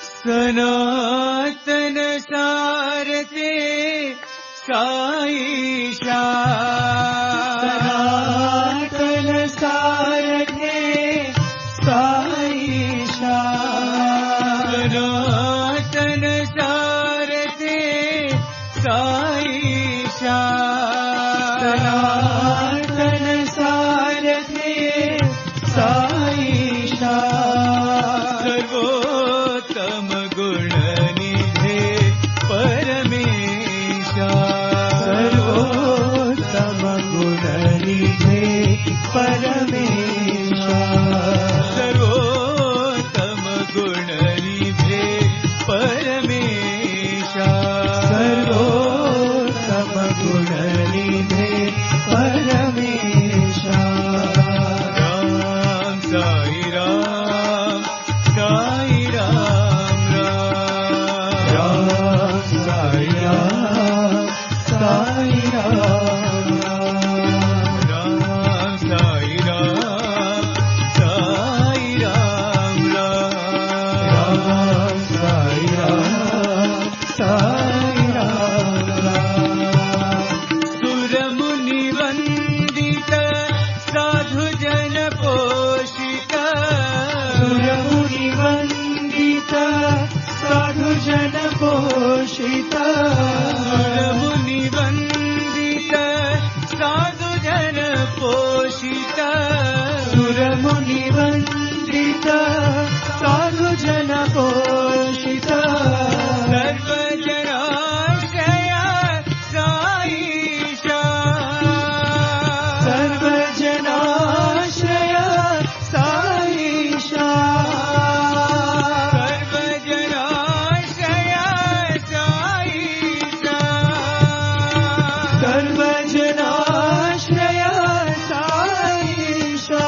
सनातन सारते साईशा सनातन सारथे साईशा सनातन सारते साईशा सनातन सारथे साईशा सर्वोत्तम गुणनिधे परमेशा सर्वोत्तम गुणनिधे परमेशा सर्वोत्तम गुणनिधे परमेशा सर्वोत्तम गुणनिधे परमेशा राम साई राम साई राम राम राम साई राम साई राम राम साई राम साई राम राम साई राम साई राम सुरमुनि वंदित साधु जन पोषित सुरमुनि वंदित साधु जन पोषित सुरमुनि वंदित साधु जन पोषित सुरमुनि वंदित साधु जन पोषित सर्वजनाश्रय साईशा सर्वजनाश्रय साईशा सर्वजनाश्रय साईशा सर्वजनाश्रय साईशा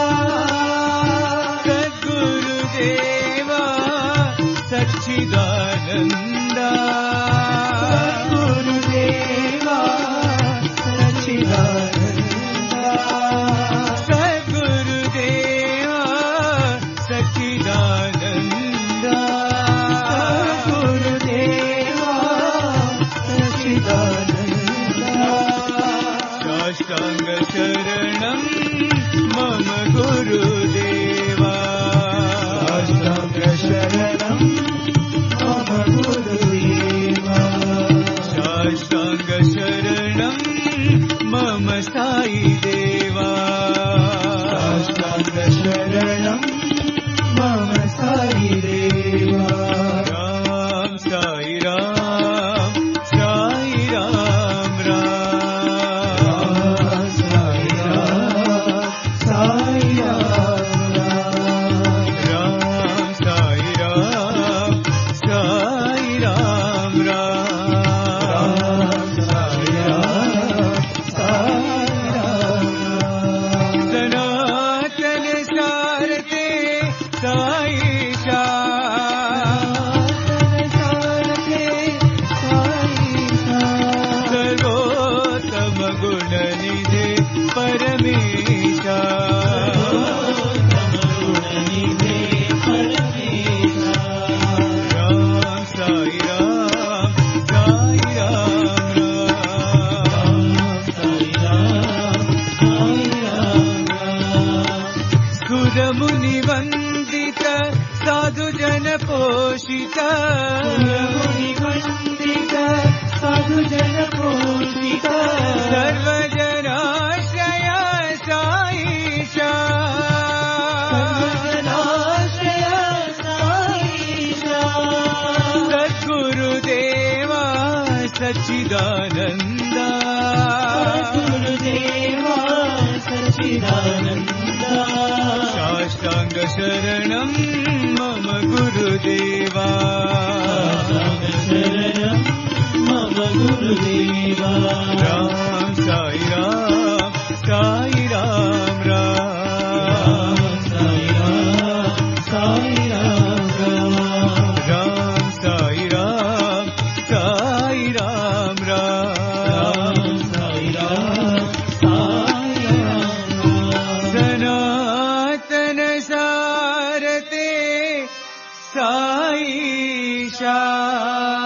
सद्गुरुदेवा सच्चिदानन्दा गुरुदेवा सच्चिदानन्दा सद्गुरुदेवा सच्चिदानन्दा गुरुदेवा सच्चिदानन्दा साष्टांग शरणं मम गुरुदेवा साष्टांग शरणं मम गुरुदेवा साष्टांग शरणं मम साई देवा साष्टांग शरणं मम साई देवा राम साई राम साई राम राम साई राम साई राम राम साई राम साई राम राम साई राम साई राम सनातन सारते साईशा सर्वोत्तम गुणनिधे परमेशा राम साई राम साई राम राम सुरमुनि वंदित साधु जन पोषित मुनि वंदित साधु जन पोषित सर्वजनाश्रय साईशा सर्वजनाश्रय साईशा सद्गुरुदेवा सच्चिदानन्दा गुरुदेवा सच्चिदानन्दा साष्टांग शरणं मम गुरुदेवा शरणं मम गुरुदेवा राम साई राम साई राम राम साई राम साई राम राम साई राम साई राम राम साई राम साई राम सनातन सारते साई ईशा